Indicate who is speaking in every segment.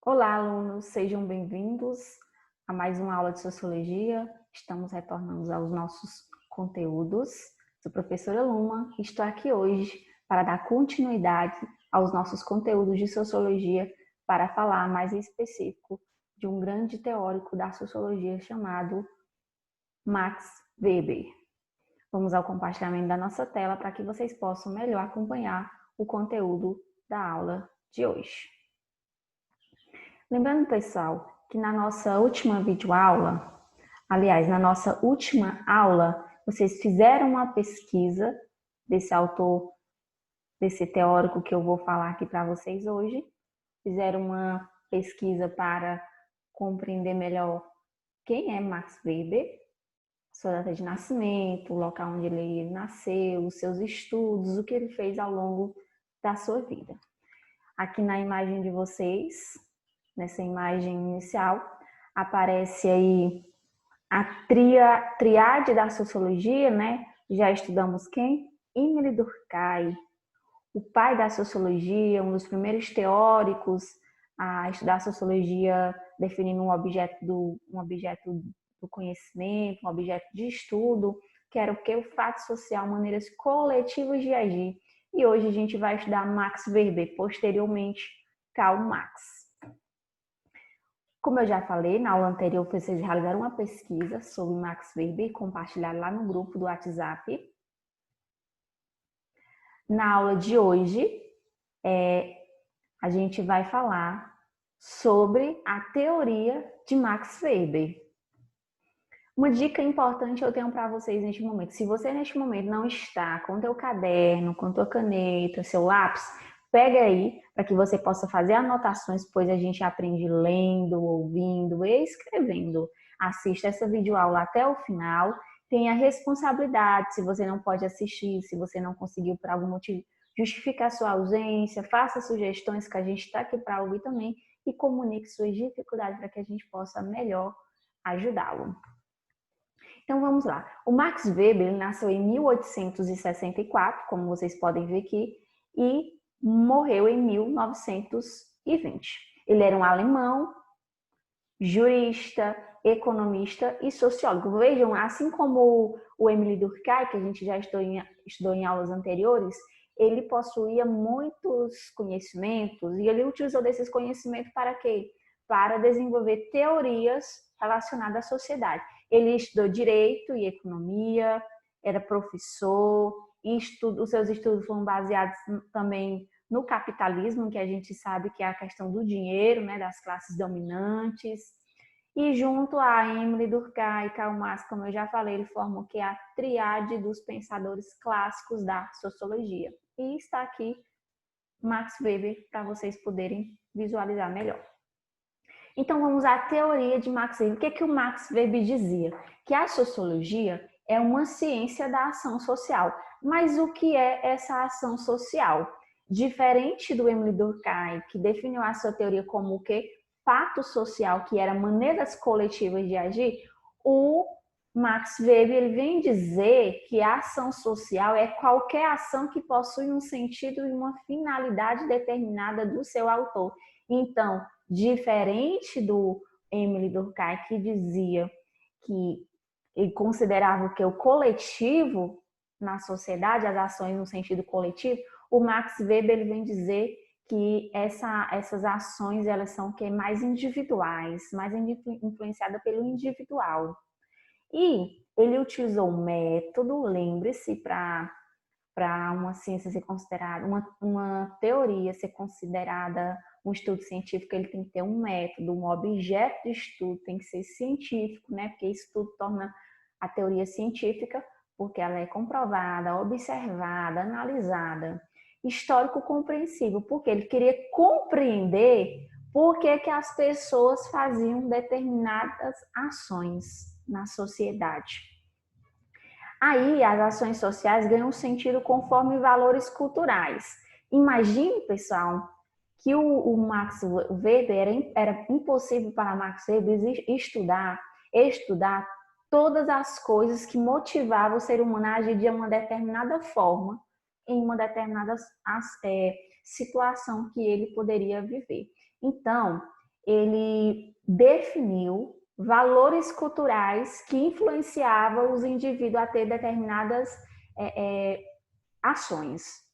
Speaker 1: Olá, alunos, sejam bem-vindos a mais uma aula de Sociologia. Estamos retornando aos nossos conteúdos. Sou a professora Luma e estou aqui hoje para dar continuidade aos nossos conteúdos de Sociologia para falar mais em específico de um grande teórico da Sociologia chamado Max Weber. Vamos ao compartilhamento da nossa tela para que vocês possam melhor acompanhar o conteúdo da aula de hoje. Lembrando, pessoal, que na nossa última videoaula, aliás, na nossa última aula, vocês fizeram uma pesquisa desse autor, desse teórico que eu vou falar aqui para vocês hoje. Fizeram uma pesquisa para compreender melhor quem é Max Weber, sua data de nascimento, o local onde ele nasceu, os seus estudos, o que ele fez ao longo da sua vida. Aqui na imagem de vocês, nessa imagem inicial, aparece aí a triade da sociologia, né? Já estudamos quem? Émile Durkheim, o pai da sociologia, um dos primeiros teóricos a estudar a sociologia, definindo um objeto do conhecimento, um objeto de estudo, que era o que? O fato social, maneiras coletivas de agir. E hoje a gente vai estudar Max Weber, posteriormente Karl Marx. Como eu já falei, na aula anterior vocês realizaram uma pesquisa sobre Max Weber e compartilharam lá no grupo do WhatsApp. Na aula de hoje, a gente vai falar sobre a teoria de Max Weber. Uma dica importante eu tenho para vocês neste momento. Se você neste momento não está com teu caderno, com tua caneta, seu lápis, pega aí para que você possa fazer anotações, pois a gente aprende lendo, ouvindo e escrevendo. Assista essa videoaula até o final. Tenha responsabilidade se você não pode assistir, se você não conseguiu por algum motivo justificar sua ausência, faça sugestões que a gente está aqui para ouvir também e comunique suas dificuldades para que a gente possa melhor ajudá-lo. Então vamos lá. O Max Weber nasceu em 1864, como vocês podem ver aqui, e morreu em 1920. Ele era um alemão, jurista, economista e sociólogo. Vejam, assim como o Émile Durkheim, que a gente já estudou em aulas anteriores, ele possuía muitos conhecimentos e ele utilizou desses conhecimentos para quê? Para desenvolver teorias relacionadas à sociedade. Ele estudou direito e economia, era professor, e os seus estudos foram baseados também no capitalismo, que a gente sabe que é a questão do dinheiro, né, das classes dominantes. E junto a Émile Durkheim e Karl Marx, como eu já falei, ele forma o que é a triade dos pensadores clássicos da sociologia. E está aqui Max Weber para vocês poderem visualizar melhor. Então vamos à teoria de Max Weber. O que o Max Weber dizia? Que a sociologia é uma ciência da ação social. Mas o que é essa ação social? Diferente do Émile Durkheim, que definiu a sua teoria como o quê? Fato social, que era maneiras coletivas de agir, o Max Weber ele vem dizer que a ação social é qualquer ação que possui um sentido e uma finalidade determinada do seu autor. Então, diferente do Émile Durkheim, que dizia que ele considerava que o coletivo na sociedade, as ações no sentido coletivo, o Max Weber ele vem dizer que essas ações elas são mais individuais, mais influenciadas pelo individual. E ele utilizou um método, lembre-se, para uma ciência ser considerada, uma teoria ser considerada um estudo científico, ele tem que ter um método, um objeto de estudo tem que ser científico, né? Porque isso tudo torna a teoria científica, porque ela é comprovada, observada, analisada. Histórico compreensível, porque ele queria compreender por que as pessoas faziam determinadas ações na sociedade. Aí as ações sociais ganham sentido conforme valores culturais. Imagine, pessoal, que o Max Weber era impossível para Max Weber estudar todas as coisas que motivavam o ser humano a agir de uma determinada forma em uma determinada situação que ele poderia viver. Então, ele definiu valores culturais que influenciavam os indivíduos a ter determinadas ações.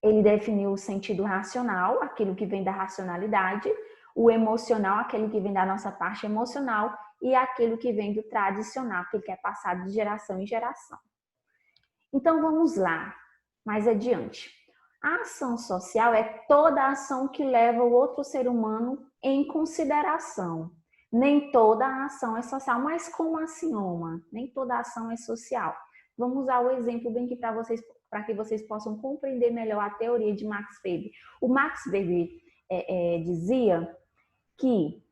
Speaker 1: Ele definiu o sentido racional, aquilo que vem da racionalidade, o emocional, aquele que vem da nossa parte emocional, e aquilo que vem do tradicional, aquele que é passado de geração em geração. Então vamos lá, mais adiante. A ação social é toda a ação que leva o outro ser humano em consideração. Nem toda a ação é social, mas como assim, Oma? Nem toda a ação é social. Vamos usar o exemplo bem aqui para que vocês possam compreender melhor a teoria de Max Weber. O Max Weber dizia que,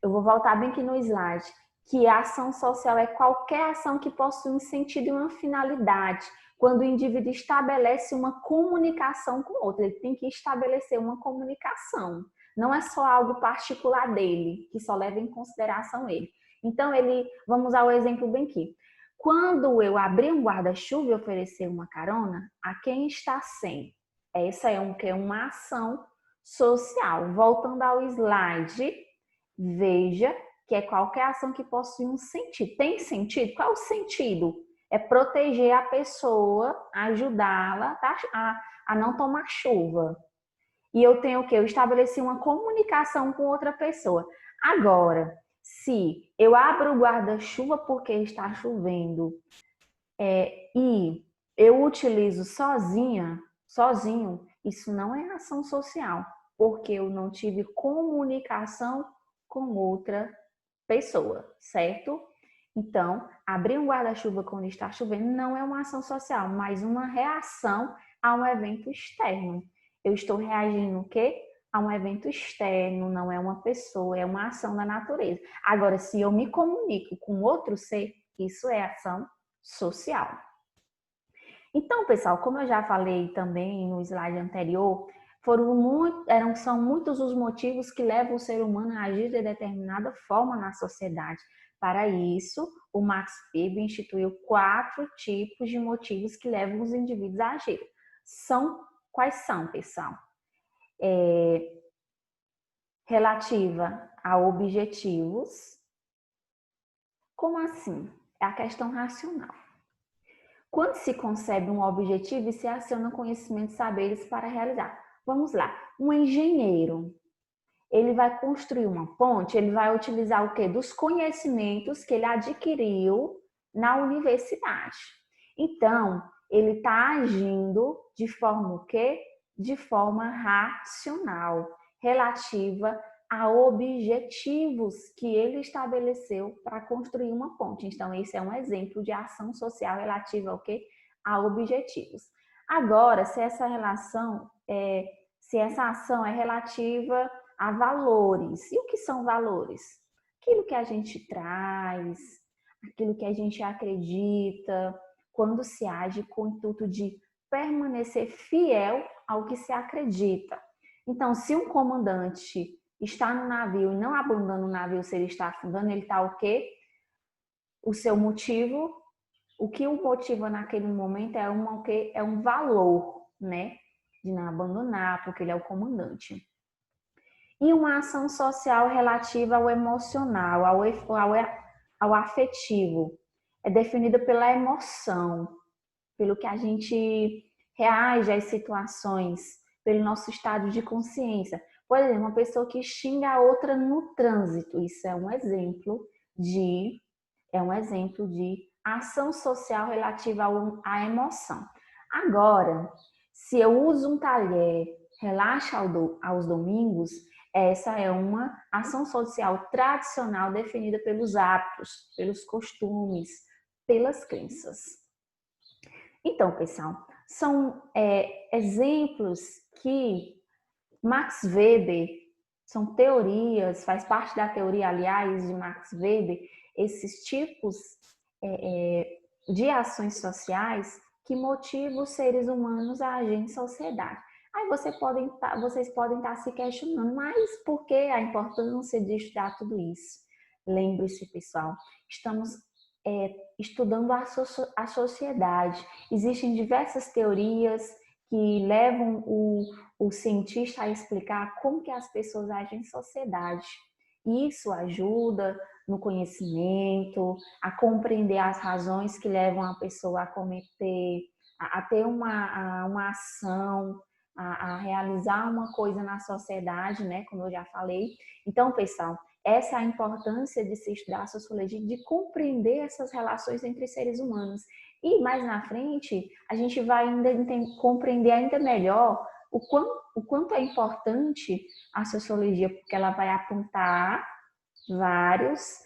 Speaker 1: eu vou voltar bem aqui no slide, que a ação social é qualquer ação que possui um sentido e uma finalidade. Quando o indivíduo estabelece uma comunicação com o outro, ele tem que estabelecer uma comunicação. Não é só algo particular dele, que só leva em consideração ele. Então, vamos usar o exemplo bem aqui. Quando eu abrir um guarda-chuva e oferecer uma carona, a quem está sem? Essa é uma ação social. Voltando ao slide, veja que é qualquer ação que possui um sentido. Tem sentido? Qual é o sentido? É proteger a pessoa, ajudá-la a não tomar chuva. E eu tenho o quê? Eu estabeleci uma comunicação com outra pessoa. Agora, se eu abro o guarda-chuva porque está chovendo e eu utilizo sozinho, isso não é ação social, porque eu não tive comunicação com outra pessoa, certo? Então, abrir um guarda-chuva quando está chovendo não é uma ação social, mas uma reação a um evento externo. Eu estou reagindo o quê? A um evento externo, não é uma pessoa, é uma ação da natureza. Agora, se eu me comunico com outro ser, isso é ação social. Então, pessoal, como eu já falei também no slide anterior, são muitos os motivos que levam o ser humano a agir de determinada forma na sociedade. Para isso, o Max Weber instituiu 4 tipos de motivos que levam os indivíduos a agir. Quais são, pessoal? Relativa a objetivos. Como assim? É a questão racional. Quando se concebe um objetivo e se aciona conhecimentos e saberes para realizar. Vamos lá, um engenheiro, ele vai construir uma ponte, ele vai utilizar o quê? Dos conhecimentos que ele adquiriu na universidade. Então, ele está agindo de forma o quê? De forma racional, relativa a objetivos que ele estabeleceu para construir uma ponte. Então, esse é um exemplo de ação social relativa ao quê? A objetivos. Agora, se essa ação é relativa a valores. E o que são valores? Aquilo que a gente traz, aquilo que a gente acredita, quando se age com o intuito de permanecer fiel ao que se acredita. Então, se um comandante está no navio e não abandona o navio se ele está afundando, ele está o quê? O seu motivo, o que o motiva naquele momento é um valor, né? De não abandonar, porque ele é o comandante. E uma ação social relativa ao emocional, ao afetivo. É definida pela emoção, pelo que a gente reage às situações, pelo nosso estado de consciência. Por exemplo, uma pessoa que xinga a outra no trânsito, isso é um exemplo de ação social relativa à emoção. Agora, se eu uso um talher, relaxa aos domingos, essa é uma ação social tradicional definida pelos hábitos, pelos costumes, pelas crenças. Então, pessoal, são exemplos que Max Weber, são teorias, faz parte da teoria, aliás, de Max Weber, esses tipos de ações sociais que motivam os seres humanos a agir em sociedade. Aí vocês podem estar se questionando, mas por que a importância de estudar tudo isso? Lembre-se, pessoal, estamos estudando a sociedade. Existem diversas teorias que levam o cientista a explicar como que as pessoas agem em sociedade. Isso ajuda no conhecimento, a compreender as razões que levam a pessoa a cometer, a ter uma ação, a realizar uma coisa na sociedade, né? Como eu já falei. Então, pessoal, essa é a importância de se estudar a sociologia, de compreender essas relações entre seres humanos. E mais na frente, a gente vai ainda compreender ainda melhor o quanto é importante a sociologia, porque ela vai apontar várias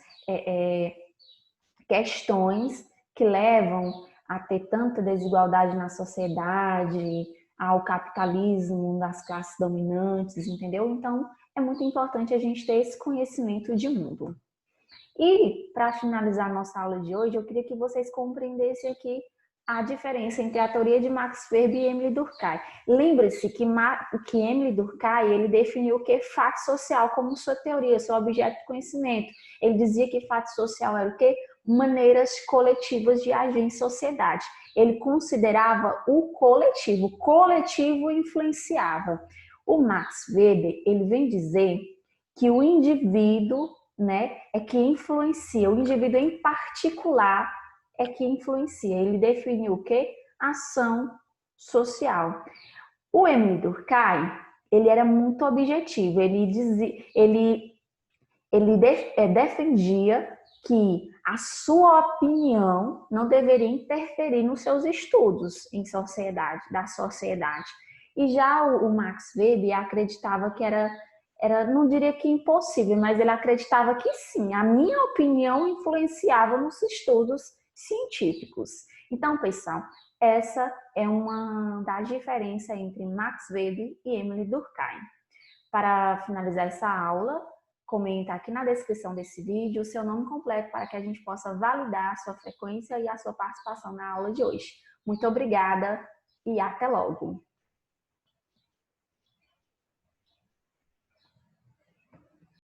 Speaker 1: questões que levam a ter tanta desigualdade na sociedade, ao capitalismo das classes dominantes, entendeu? Então, é muito importante a gente ter esse conhecimento de mundo. E, para finalizar nossa aula de hoje, eu queria que vocês compreendessem aqui a diferença entre a teoria de Max Weber e Emile Durkheim. Lembre-se que Emile Durkheim, ele definiu o que fato social como sua teoria, seu objeto de conhecimento. Ele dizia que fato social era o quê? Maneiras coletivas de agir em sociedade. Ele considerava o coletivo influenciava. O Max Weber, ele vem dizer que o indivíduo, né, é que influencia, o indivíduo em particular é que influencia. Ele definiu o quê? Ação social. O Emile Durkheim, ele era muito objetivo, defendia que a sua opinião não deveria interferir nos seus estudos da sociedade. E já o Max Weber acreditava que era, não diria que impossível, mas ele acreditava que sim, a minha opinião influenciava nos estudos científicos. Então, pessoal, essa é uma das diferenças entre Max Weber e Emile Durkheim. Para finalizar essa aula, comenta aqui na descrição desse vídeo o seu nome completo para que a gente possa validar a sua frequência e a sua participação na aula de hoje. Muito obrigada e até logo!